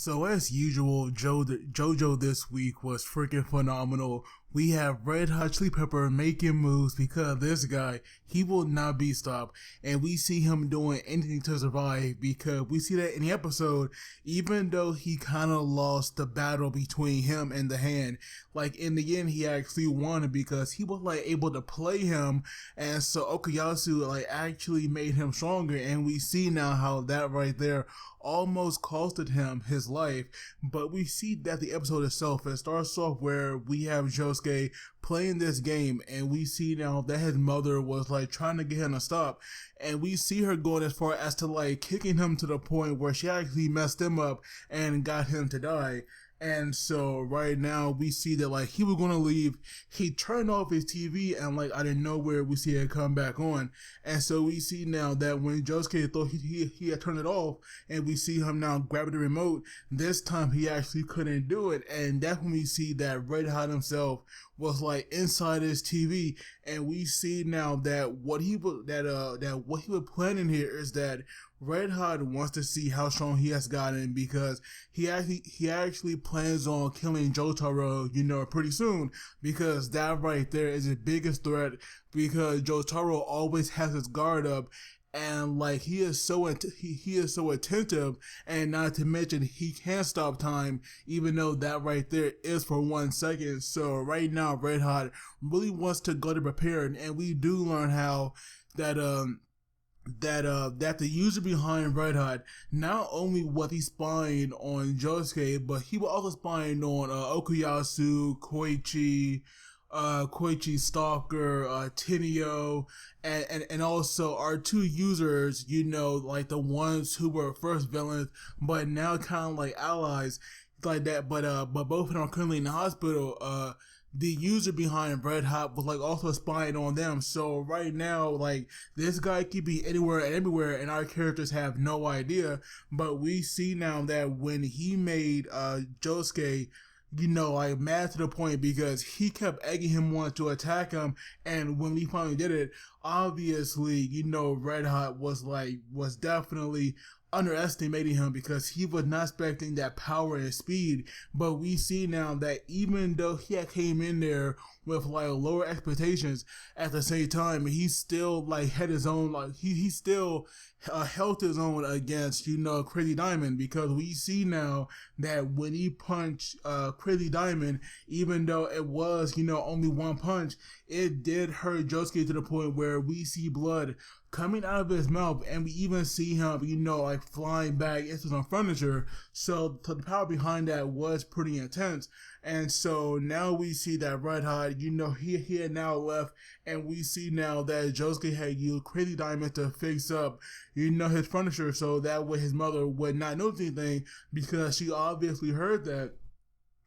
So as usual, JoJo this week was freaking phenomenal. We have Red Hot Chili Pepper making moves because this guy, he will not be stopped. And we see him doing anything to survive because we see that in the episode, even though he kind of lost the battle between him and the hand, like in the end, he actually won because he was like able to play him. And so Okuyasu like actually made him stronger. And we see now how that right there almost costed him his life. But we see that the episode itself, it starts off where we have Josuke playing this game, and we see now that his mother was like trying to get him to stop, and we see her going as far as to like kicking him to the point where she actually messed him up and got him to die. And so right now we see that like he was going to leave. He turned off his TV and like out of nowhere we see it come back on. And so we see now that when Josuke thought he had turned it off, and we see him now grabbing the remote, this time he actually couldn't do it. And that's when we see that Red Hot himself was like inside his TV, and we see now that what he was planning here is that Red Hot wants to see how strong he has gotten because he actually plans on killing Jotaro, pretty soon, because that right there is his biggest threat, because Jotaro always has his guard up. And like he is so attentive, and not to mention he can't stop time, even though that right there is for 1 second. So right now Red Hot really wants to go to prepared, and we do learn how that the user behind Red Hot, not only was he spying on Josuke, but he was also spying on Okuyasu, Koichi's stalker, Tenio, and also our two users, like the ones who were first villains, but now kind of like allies, like that. But both of them are currently in the hospital. The user behind Red Hot was like also spying on them. So right now, like this guy could be anywhere and everywhere, and our characters have no idea. But we see now that when he made Josuke, like mad to the point because he kept egging him on to attack him, and when we finally did it, obviously, Red Hot was definitely underestimating him because he was not expecting that power and speed. But we see now that even though he had came in there with like lower expectations, at the same time he still like had his own, like he still held his own against Crazy Diamond, because we see now that when he punched Crazy Diamond, even though it was only one punch, it did hurt Josuke to the point where we see blood coming out of his mouth, and we even see him, like flying back into some furniture. So the power behind that was pretty intense. And so now we see that Red Hot, he had now left, and we see now that Josuke had used Crazy Diamond to fix up, his furniture, so that way his mother would not know anything, because she obviously heard that.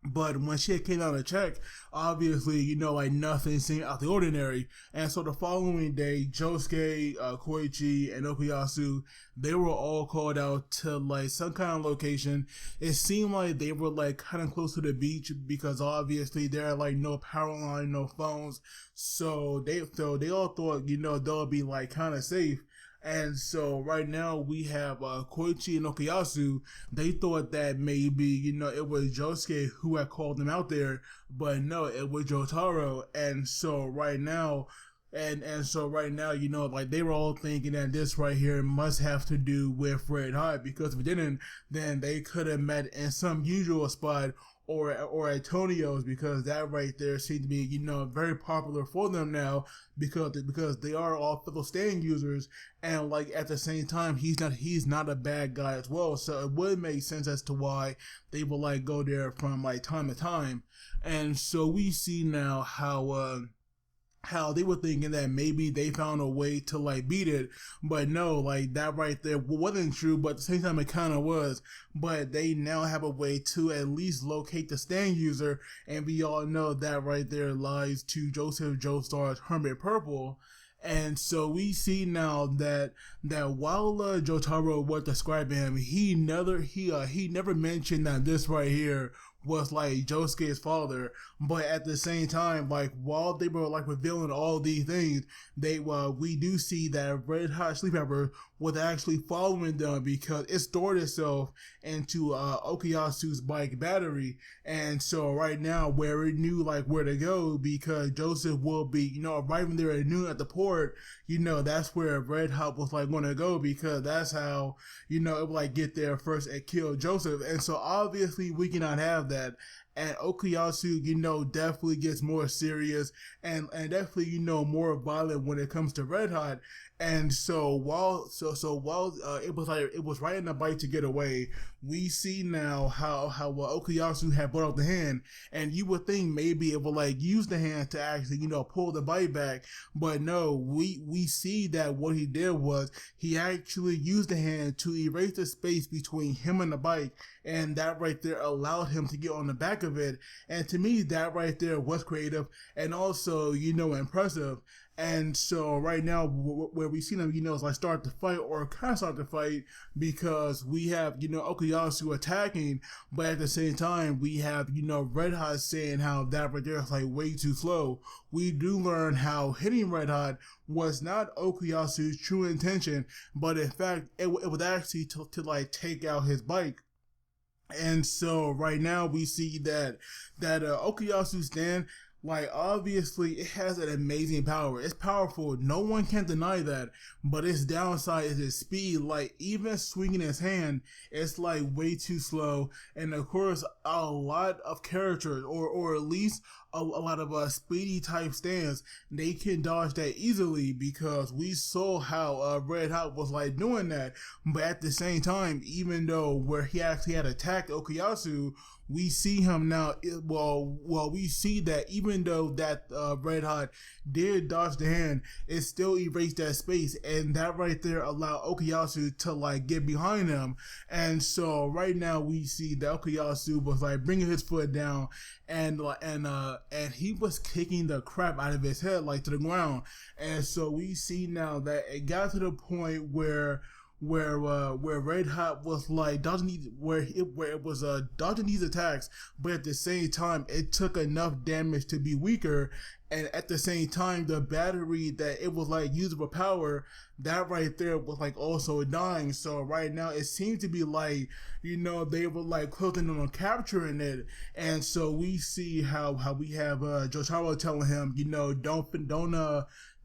But when she came out to check, obviously, like nothing seemed out the ordinary. And so the following day, Josuke, Koichi, and Okuyasu, they were all called out to like some kind of location. It seemed like they were like kind of close to the beach, because obviously there are like no power line, no phones. So they all thought, they'll be like kind of safe. And so right now we have Koichi and Okuyasu. They thought that maybe, it was Josuke who had called them out there, but no, it was Jotaro. And so right now, like they were all thinking that this right here must have to do with Red Hot, because if it didn't, then they could have met in some usual spot or at Tonio's, because that right there seems to be, very popular for them now, because they are all fellow stand users, and like at the same time he's not a bad guy as well. So it would make sense as to why they would like go there from like time to time. And so we see now how they were thinking that maybe they found a way to like beat it, but no, like that right there wasn't true, but at the same time it kind of was. But they now have a way to at least locate the stand user, and we all know that right there lies to Joseph Joestar's Hermit Purple. And so we see now that while Jotaro was describing him, he never mentioned that this right here was like Josuke's father. But at the same time, like while they were like revealing all these things, we do see that Red Hot Chili Pepper was actually following them because it stored itself into Okuyasu's bike battery. And so right now, where it knew like where to go, because Joseph will be, arriving there at noon at the port, that's where Red Hot was like going to go, because that's how, it would like get there first and kill Joseph. And so obviously we cannot have that. And Okuyasu, definitely gets more serious and definitely, more violent when it comes to Red Hot. And so while it was right in the bite to get away, we see now how Okuyasu had brought out the hand, and you would think maybe it would like use the hand to actually pull the bite back, but no, we see that what he did was he actually used the hand to erase the space between him and the bike, and that right there allowed him to get on the back of it. And to me, that right there was creative and also impressive. And so right now, where we see them, is like start to fight or kind of start to fight, because we have, Okuyasu attacking, but at the same time, we have, Red Hot saying how that right there is like way too slow. We do learn how hitting Red Hot was not Okuyasu's true intention, but in fact, it was actually to like take out his bike. And so right now we see that Okuyasu's stand, like, obviously, it has an amazing power. It's powerful. No one can deny that. But its downside is its speed. Like, even swinging his hand, it's, like, way too slow. And, of course, a lot of characters, or at least a lot of speedy type stands, they can dodge that easily, because we saw how Red Hot was, like, doing that. But at the same time, even though where he actually had attacked Okuyasu, we see him now, we see that even though that Red Hot did dodge the hand, it still erased that space, and that right there allowed Okuyasu to like get behind him. And so right now we see that Okuyasu was like bringing his foot down, and he was kicking the crap out of his head like to the ground. And so we see now that it got to the point where Red Hot was like dodging dodging these attacks, but at the same time it took enough damage to be weaker, and at the same time the battery that it was like using for power, that right there was like also dying. So right now it seems to be like they were like closing on capturing it. And so we see how we have Jotaro telling him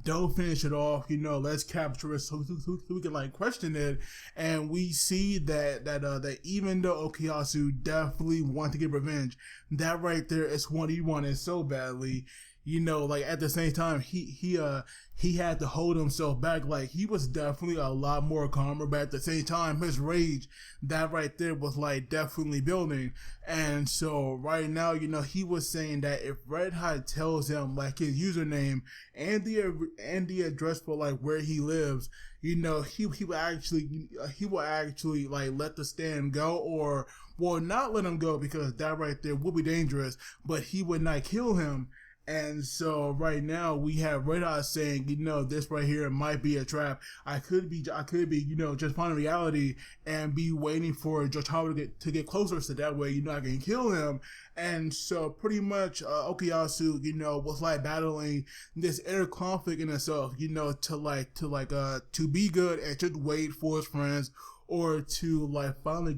don't finish it off, let's capture it so we can like question it. And we see that even though Okuyasu definitely want to get revenge, that right there is what he wanted so badly. Like at the same time, he had to hold himself back. Like he was definitely a lot more calmer, but at the same time, his rage, that right there was like definitely building. And so right now, he was saying that if Red Hot tells him like his username and the address for like where he lives, he will actually like let the stand go, or not let him go, because that right there would be dangerous, but he would not kill him. And so right now we have Red Hot saying, this right here might be a trap. I could be, just finding reality and be waiting for Jotaro to get closer, so that way, I can kill him. And so pretty much, Okuyasu, was like battling this inner conflict in itself, to be good and just wait for his friends, or to like finally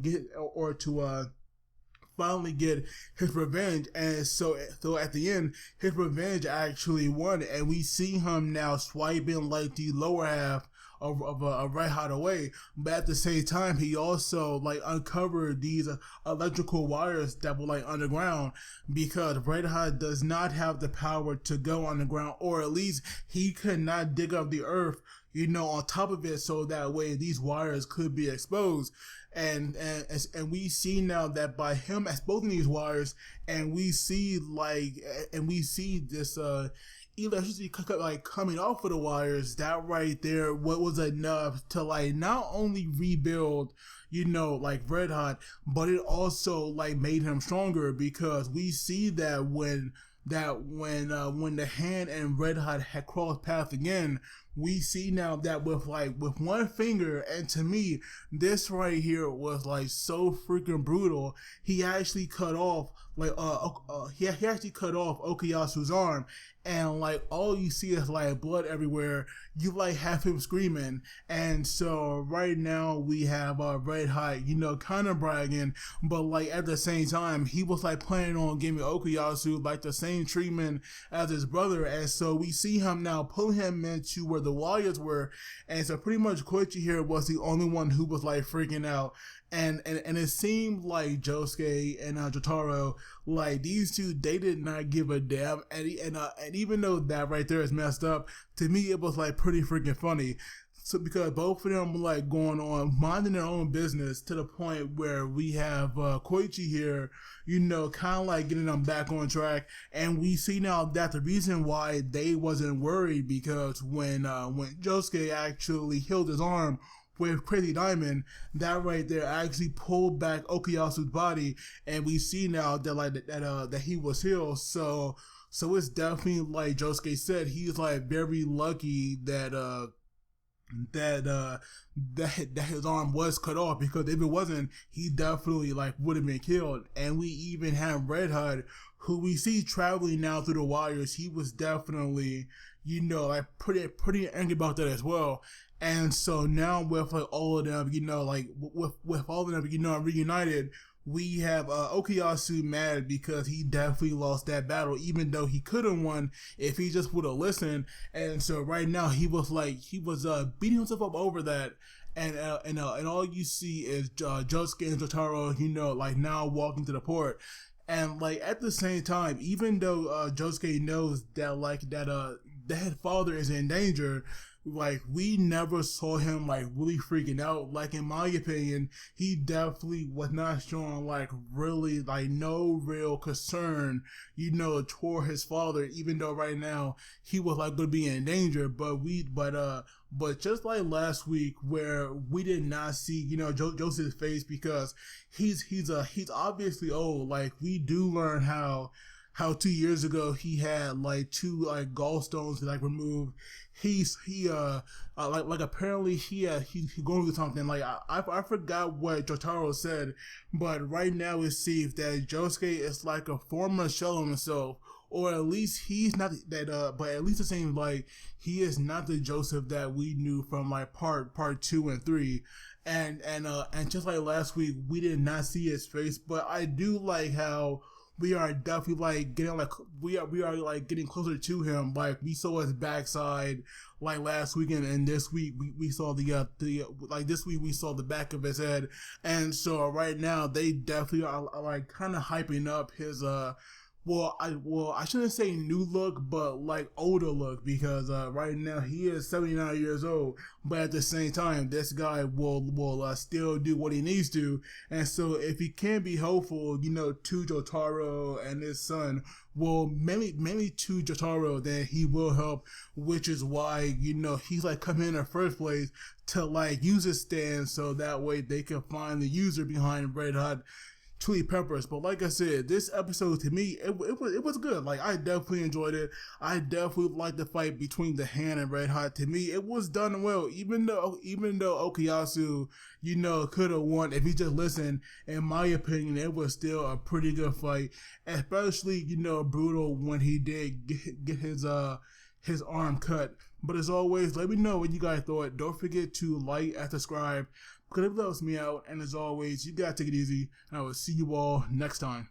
get his revenge. And so at the end, his revenge actually won, and we see him now swiping like the lower half of Red Hot away. But at the same time, he also like uncovered these electrical wires that were like underground, because Red Hot does not have the power to go underground, or at least he could not dig up the earth on top of it, so that way these wires could be exposed. And we see now that by him exposing these wires, and we see this electricity like coming off of the wires, that right there what was enough to like not only rebuild like Red Hot, but it also like made him stronger, because we see that when the hand and Red Hot had crossed paths again, we see now that with one finger, and to me, this right here was like so freaking brutal. He actually cut off he actually cut off Okuyasu's arm, and like all you see is like blood everywhere. You like have him screaming, and so right now we have Red Hot, kind of bragging, but like at the same time he was like planning on giving Okuyasu like the same treatment as his brother, and so we see him now pulling him into where the warriors were, and so pretty much Koichi here was the only one who was like freaking out. And it seemed like Josuke and Jotaro, like these two, they did not give a damn. And even though that right there is messed up, to me it was like pretty freaking funny. So because both of them were like going on minding their own business to the point where we have Koichi here, kind of like getting them back on track. And we see now that the reason why they wasn't worried because when Josuke actually healed his arm with Crazy Diamond, that right there actually pulled back Okuyasu's body, and we see now that that he was healed. So it's definitely like Josuke said, he's like very lucky that his arm was cut off, because if it wasn't, he definitely like would have been killed. And we even have Red Hot, who we see traveling now through the wires. He was definitely like pretty angry about that as well. And so now with like all of them, with all of them, reunited, we have Okuyasu mad because he definitely lost that battle, even though he could have won if he just would have listened. And so right now he was beating himself up over that. And all you see is Josuke and Jotaro, like now walking to the port. And like at the same time, even though Josuke knows that that father is in danger, like we never saw him like really freaking out. Like in my opinion, he definitely was not showing like really like no real concern, toward his father, even though right now he was like going to be in danger. But just like last week where we did not see, Joseph's face because he's obviously old. Like we do learn how 2 years ago he had like 2 like gallstones like removed. Apparently he going through something. Like I forgot what Jotaro said, but right now it seems that Josuke is like a former shell of himself, or at least he's not that. But at least it seems like he is not the Joseph that we knew from like part 2 and 3. And just like last week, we did not see his face, but I do like how we are definitely like getting like we are like getting closer to him. Like we saw his backside like last weekend, and this week we saw this week we saw the back of his head. And so right now they definitely are like kind of hyping up his I shouldn't say new look, but like older look, because right now he is 79 years old, but at the same time this guy will still do what he needs to. And so if he can be hopeful, to Jotaro and his son, well, mainly to Jotaro, then he will help, which is why he's like coming in the first place to like use his stand, so that way they can find the user behind Red Hot Chili Peppers. But like I said, this episode to me, it was good. Like I definitely enjoyed it. I definitely liked the fight between the Hand and Red Hot. To me, it was done well. Even though Okuyasu, could have won if he just listened. In my opinion, it was still a pretty good fight. Especially, brutal when he did get his arm cut. But as always, let me know what you guys thought. Don't forget to like and subscribe, because it helps me out. And as always, you gotta take it easy, and I will see you all next time.